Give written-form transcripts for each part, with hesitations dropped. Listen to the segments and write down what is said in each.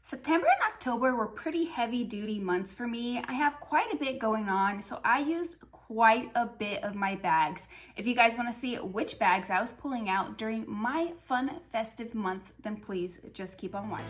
September and October were pretty heavy duty months for me. I have quite a bit going on, so I used quite a bit of my bags. If you guys want to see which bags I was pulling out during my fun festive months, then please just keep on watching.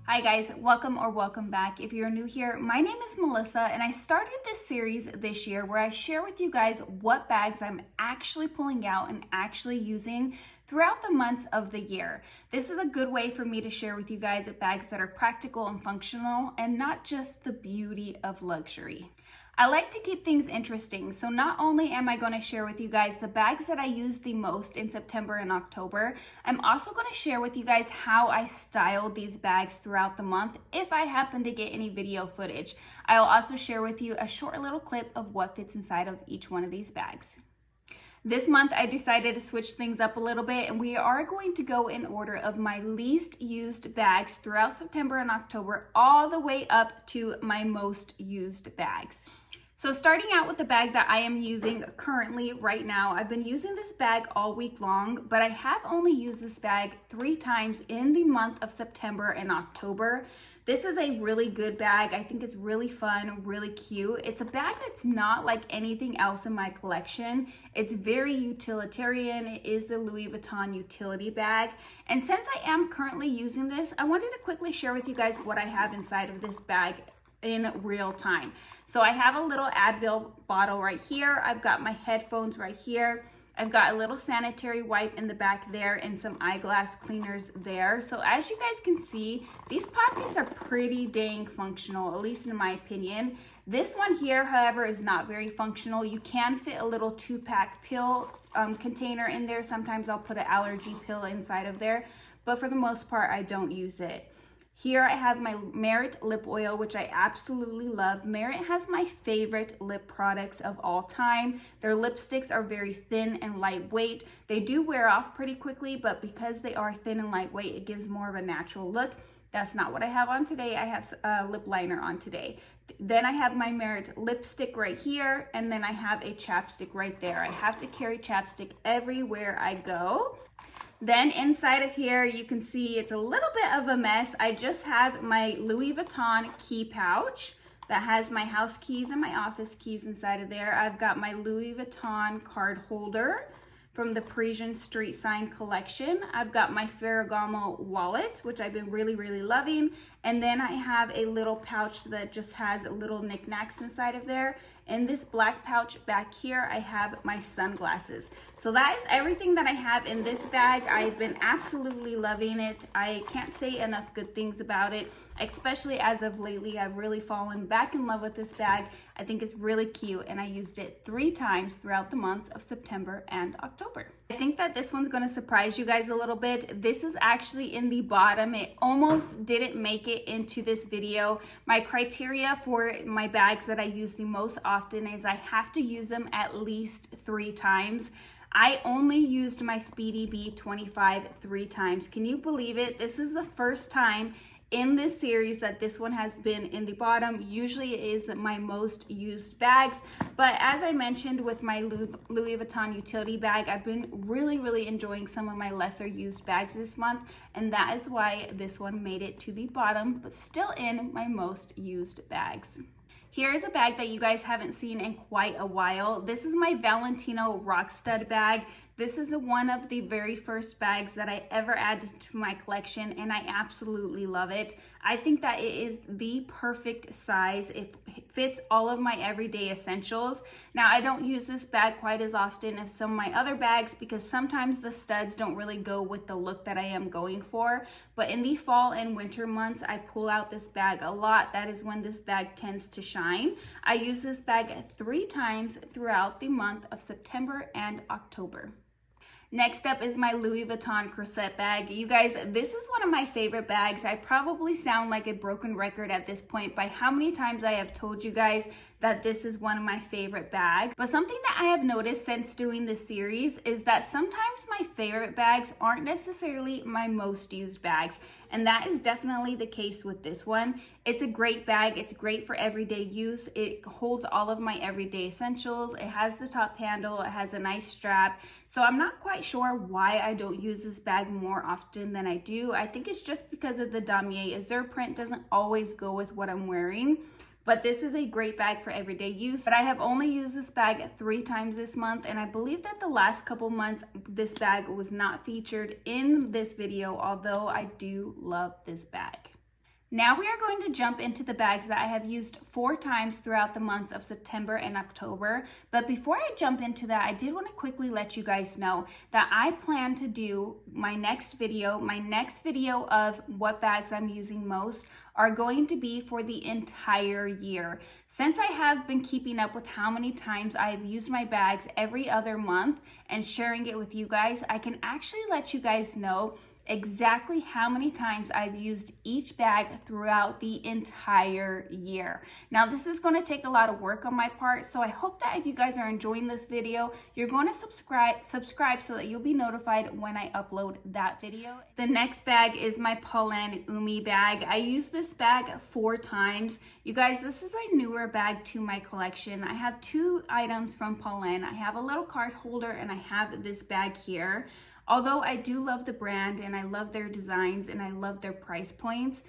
Hi guys, welcome back. If you're new here, my name is Melissa and I started this series this year where I share with you guys what bags I'm actually pulling out and actually using throughout the months of the year. This is a good way for me to share with you guys bags that are practical and functional and not just the beauty of luxury. I like to keep things interesting, so not only am I going to share with you guys the bags that I use the most in September and October, I'm also going to share with you guys how I styled these bags throughout the month if I happen to get any video footage. I'll also share with you a short little clip of what fits inside of each one of these bags. This month I decided to switch things up a little bit and we are going to go in order of my least used bags throughout September and October all the way up to my most used bags. So starting out with the bag that I am using currently right now, I've been using this bag all week long, but I have only used this bag 3 times in the month of September and October. This is a really good bag. I think it's really fun, really cute. It's a bag that's not like anything else in my collection. It's very utilitarian. It is the Louis Vuitton utility bag. And since I am currently using this, I wanted to quickly share with you guys what I have inside of this bag in real time. So I have a little Advil bottle right here. I've got my headphones right here. I've got a little sanitary wipe in the back there and some eyeglass cleaners there. So as you guys can see, these pockets are pretty dang functional, at least in my opinion. This one here, however, is not very functional. You can fit a little 2-pack pill container in there. Sometimes I'll put an allergy pill inside of there, but for the most part, I don't use it. Here I have my Merit lip oil, which I absolutely love. Merit has my favorite lip products of all time. Their lipsticks are very thin and lightweight. They do wear off pretty quickly, but because they are thin and lightweight, it gives more of a natural look. That's not what I have on today. I have a lip liner on today. Then I have my Merit lipstick right here, and then I have a chapstick right there. I have to carry chapstick everywhere I go. Then inside of here, you can see it's a little bit of a mess. I just have my Louis Vuitton key pouch that has my house keys and my office keys inside of there. I've got my Louis Vuitton card holder from the Parisian Street Sign collection. I've got my Ferragamo wallet, which I've been really loving. And then I have a little pouch that just has little knickknacks inside of there. In this black pouch back here, I have my sunglasses. So that is everything that I have in this bag. I've been absolutely loving it. I can't say enough good things about it, especially as of lately. I've really fallen back in love with this bag. I think it's really cute and I used it 3 times throughout the months of September and October. I think that this one's gonna surprise you guys a little bit. This is actually in the bottom. It almost didn't make it into this video. My criteria for my bags that I use the most often is I have to use them at least 3 times. I only used my Speedy B25 3 times. Can you believe it? This is the first time in this series that this one has been in the bottom. Usually it is my most used bags, but as I mentioned with my Louis Vuitton utility bag, I've been really enjoying some of my lesser used bags this month, and that is why this one made it to the bottom, but still in my most used bags. Here's a bag that you guys haven't seen in quite a while. This is my Valentino Rock Stud bag. This is one of the very first bags that I ever added to my collection, and I absolutely love it. I think that it is the perfect size. It fits all of my everyday essentials. Now, I don't use this bag quite as often as some of my other bags because sometimes the studs don't really go with the look that I am going for. But in the fall and winter months, I pull out this bag a lot. That is when this bag tends to shine. I use this bag 3 times throughout the month of September and October. Next up is my Louis Vuitton corset bag. You guys, this is one of my favorite bags. I probably sound like a broken record at this point by how many times I have told you guys that this is one of my favorite bags. But something that I have noticed since doing this series is that sometimes my favorite bags aren't necessarily my most used bags. And that is definitely the case with this one. It's a great bag. It's great for everyday use. It holds all of my everyday essentials. It has the top handle. It has a nice strap. So I'm not quite sure why I don't use this bag more often than I do. I think it's just because of the damier azur print doesn't always go with what I'm wearing. But this is a great bag for everyday use. But I have only used this bag 3 times this month, and I believe that the last couple months this bag was not featured in this video, although I do love this bag. Now we are going to jump into the bags that I have used 4 times throughout the months of September and October. But before I jump into that, I did want to quickly let you guys know that I plan to do my next video of what bags I'm using most are going to be for the entire year. Since I have been keeping up with how many times I've used my bags every other month and sharing it with you guys, I can actually let you guys know exactly how many times I've used each bag throughout the entire year. Now this is going to take a lot of work on my part, so I hope that if you guys are enjoying this video, you're going to subscribe so that you'll be notified when I upload that video. The next bag is my Polène Umi bag. I used this bag 4 times. You guys, this is a newer bag to my collection. I have 2 items from Polène. I have a little card holder and I have this bag here. Although I do love the brand and I love their designs and I love their price points,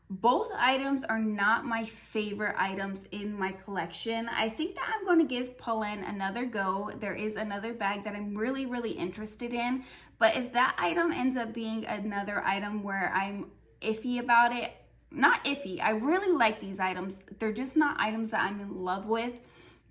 both items are not my favorite items in my collection. I think that I'm going to give Polène another go. There is another bag that I'm really, really interested in. But if that item ends up being another item where I'm iffy about it, not iffy, I really like these items. They're just not items that I'm in love with.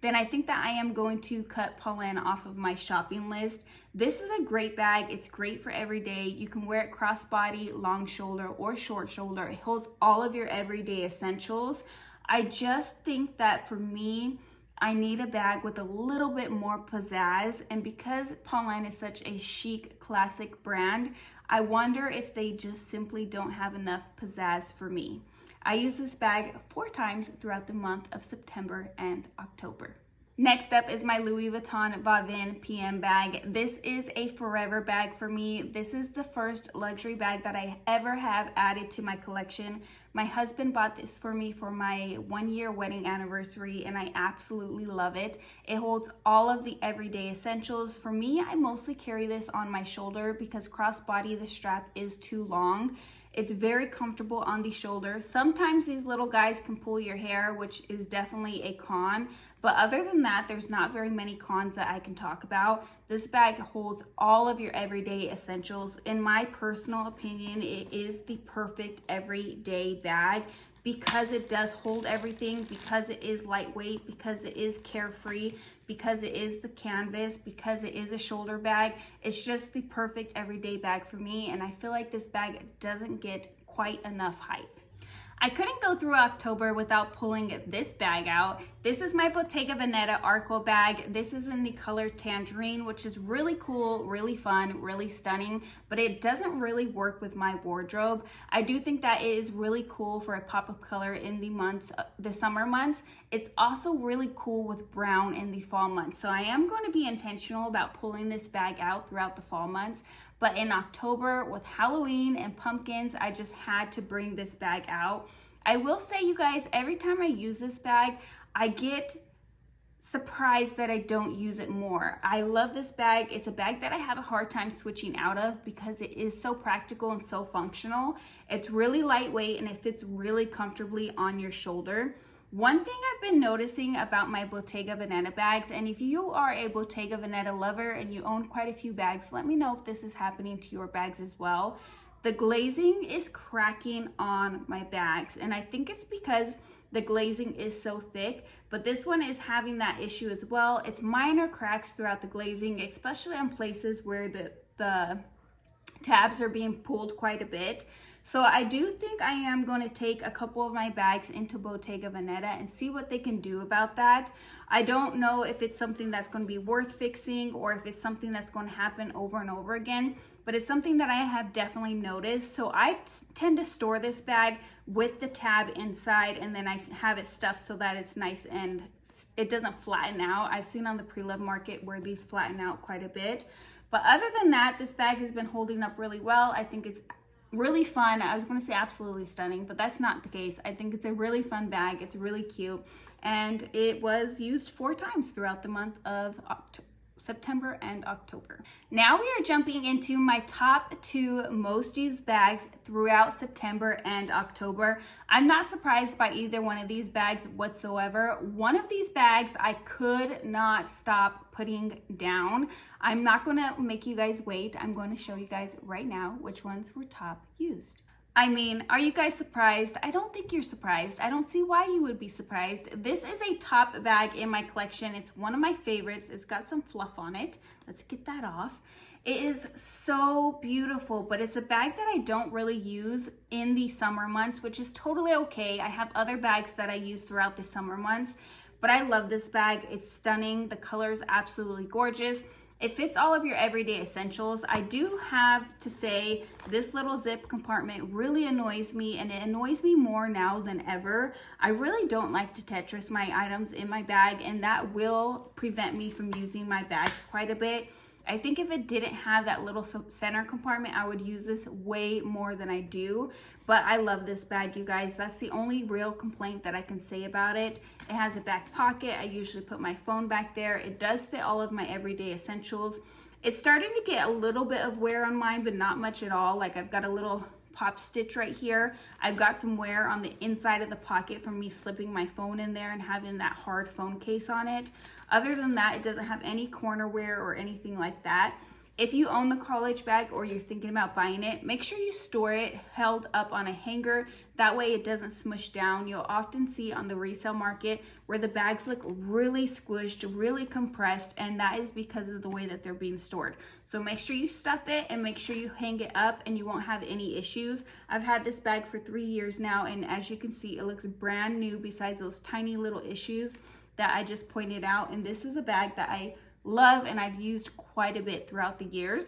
Then I think that I am going to cut Polène off of my shopping list. This is a great bag. It's great for every day. You can wear it crossbody, long shoulder, or short shoulder. It holds all of your everyday essentials. I just think that for me, I need a bag with a little bit more pizzazz. And because Polène is such a chic, classic brand, I wonder if they just simply don't have enough pizzazz for me. I use this bag 4 times throughout the month of September and October. Next up is my Louis Vuitton Va-Vin PM bag. This is a forever bag for me. This is the first luxury bag that I ever have added to my collection. My husband bought this for me for my 1-year wedding anniversary and I absolutely love it. It holds all of the everyday essentials. For me, I mostly carry this on my shoulder because crossbody, the strap is too long. It's very comfortable on the shoulder. Sometimes these little guys can pull your hair, which is definitely a con. But other than that, there's not very many cons that I can talk about. This bag holds all of your everyday essentials. In my personal opinion, it is the perfect everyday bag because it does hold everything, because it is lightweight, because it is carefree, because it is the canvas, because it is a shoulder bag. It's just the perfect everyday bag for me, and I feel like this bag doesn't get quite enough hype. I couldn't go through October without pulling this bag out. This is my Bottega Veneta Arco bag. This is in the color tangerine, which is really cool, really fun, really stunning, but it doesn't really work with my wardrobe. I do think that it is really cool for a pop of color in the summer months. It's also really cool with brown in the fall months. So I am going to be intentional about pulling this bag out throughout the fall months. But in October with Halloween and pumpkins, I just had to bring this bag out. I will say, you guys, every time I use this bag, I get surprised that I don't use it more. I love this bag. It's a bag that I have a hard time switching out of because it is so practical and so functional. It's really lightweight and it fits really comfortably on your shoulder. One thing I've been noticing about my Bottega Veneta bags, and if you are a Bottega Veneta lover and you own quite a few bags, let me know if this is happening to your bags as well. The glazing is cracking on my bags, and I think it's because the glazing is so thick, but this one is having that issue as well. It's minor cracks throughout the glazing, especially on places where the tabs are being pulled quite a bit. So I do think I am going to take a couple of my bags into Bottega Veneta and see what they can do about that. I don't know if it's something that's going to be worth fixing or if it's something that's going to happen over and over again, but it's something that I have definitely noticed. So I tend to store this bag with the tab inside and then I have it stuffed so that it's nice and it doesn't flatten out. I've seen on the pre-loved market where these flatten out quite a bit. But other than that, this bag has been holding up really well. I think it's really fun. I was going to say absolutely stunning, but that's not the case. I think it's a really fun bag. It's really cute, and it was used 4 times throughout the month of September and October. Now we are jumping into my top 2 most used bags throughout September and October. I'm not surprised by either one of these bags whatsoever. One of these bags I could not stop putting down. I'm not going to make you guys wait. I'm going to show you guys right now which ones were top used. I mean, are you guys surprised? I don't think you're surprised. I don't see why you would be surprised. This is a top bag in my collection. It's one of my favorites. It's got some fluff on it. Let's get that off. It is so beautiful, but it's a bag that I don't really use in the summer months, which is totally okay. I have other bags that I use throughout the summer months, but I love this bag. It's stunning. The color is absolutely gorgeous. It fits all of your everyday essentials. I do have to say this little zip compartment really annoys me, and it annoys me more now than ever. I really don't like to Tetris my items in my bag, and that will prevent me from using my bags quite a bit. I think if it didn't have that little center compartment, I would use this way more than I do. But I love this bag, you guys. That's the only real complaint that I can say about it. It has a back pocket. I usually put my phone back there. It does fit all of my everyday essentials. It's starting to get a little bit of wear on mine, but not much at all. Like, I've got a little pop stitch right here. I've got some wear on the inside of the pocket from me slipping my phone in there and having that hard phone case on it. Other than that, it doesn't have any corner wear or anything like that. If you own the college bag or you're thinking about buying it, make sure you store it held up on a hanger. That way it doesn't smush down. You'll often see on the resale market where the bags look really squished, really compressed, and that is because of the way that they're being stored. So make sure you stuff it and make sure you hang it up, and you won't have any issues. I've had this bag for 3 years now, and as you can see, it looks brand new besides those tiny little issues that I just pointed out. And this is a bag that I love and I've used quite a bit throughout the years.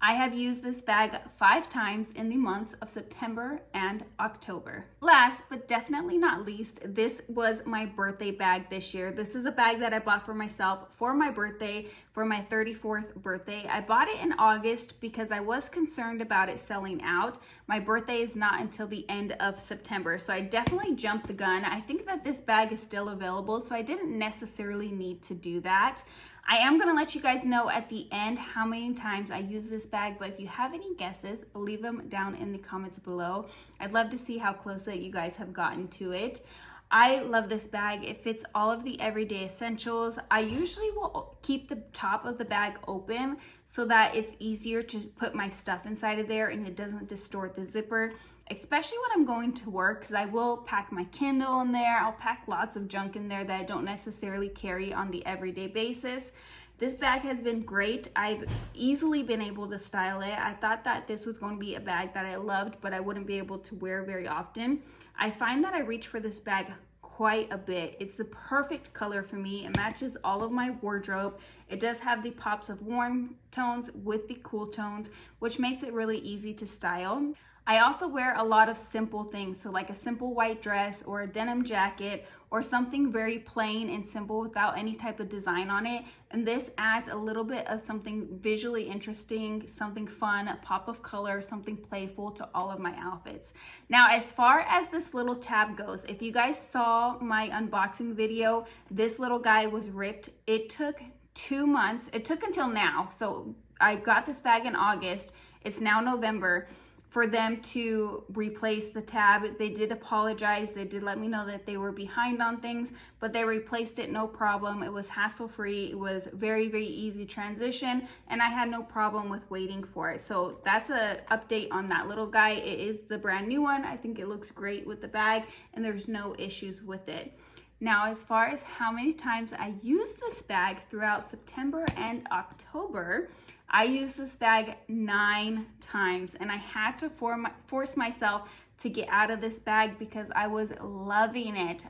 I have used this bag 5 times in the months of September and October. Last but definitely not least, this was my birthday bag this year. This is a bag that I bought for myself for my birthday, for my 34th birthday. I bought it in August because I was concerned about it selling out. My birthday is not until the end of September, so I definitely jumped the gun. I think that this bag is still available, so I didn't necessarily need to do that. I am going to let you guys know at the end how many times I use this bag, but if you have any guesses, leave them down in the comments below. I'd love to see how close that you guys have gotten to it. I love this bag. It fits all of the everyday essentials. I usually will keep the top of the bag open so that it's easier to put my stuff inside of there and it doesn't distort the zipper, especially when I'm going to work, because I will pack my Kindle in there. I'll pack lots of junk in there that I don't necessarily carry on the everyday basis. This bag has been great. I've easily been able to style it. I thought that this was going to be a bag that I loved, but I wouldn't be able to wear very often. I find that I reach for this bag quite a bit. It's the perfect color for me. It matches all of my wardrobe. It does have the pops of warm tones with the cool tones, which makes it really easy to style. I also wear a lot of simple things, so like a simple white dress or a denim jacket or something very plain and simple without any type of design on it. And this adds a little bit of something visually interesting, something fun, a pop of color, something playful to all of my outfits. Now, as far as this little tab goes, if you guys saw my unboxing video, this little guy was ripped. It took 2 months. It took until now. So I got this bag in August. It's now November. For them to replace the tab. They did apologize. They did let me know that they were behind on things, but they replaced it no problem. It was hassle-free. It was very, very easy transition, and I had no problem with waiting for it. So that's an update on that little guy. It is the brand new one. I think it looks great with the bag, and there's no issues with it. Now, as far as how many times I used this bag throughout September and October, I used this bag 9 times, and I had to force myself to get out of this bag because I was loving it.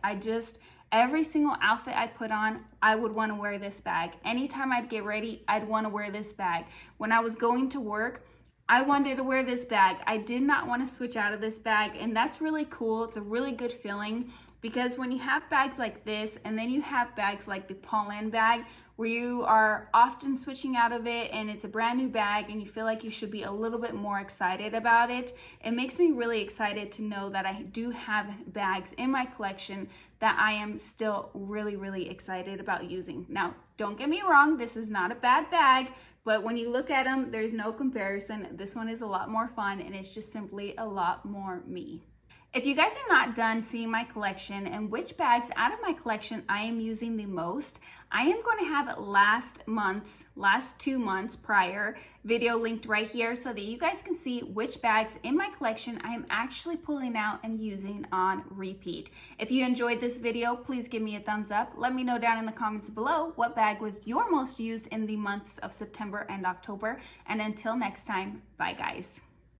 Every single outfit I put on, I would want to wear this bag. Anytime I'd get ready, I'd want to wear this bag. When I was going to work, I wanted to wear this bag. I did not want to switch out of this bag, and that's really cool. It's a really good feeling. because when you have bags like this and then you have bags like the Pollen bag where you are often switching out of it and it's a brand new bag and you feel like you should be a little bit more excited about it, it makes me really excited to know that I do have bags in my collection that I am still really excited about using. Now, don't get me wrong, this is not a bad bag, but when you look at them, there's no comparison. This one is a lot more fun and it's just simply a lot more me. If you guys are not done seeing my collection and which bags out of my collection I am using the most, I am going to have last 2 months prior video linked right here so that you guys can see which bags in my collection I am actually pulling out and using on repeat. If you enjoyed this video, please give me a thumbs up. Let me know down in the comments below what bag was your most used in the months of September and October. And until next time, bye guys.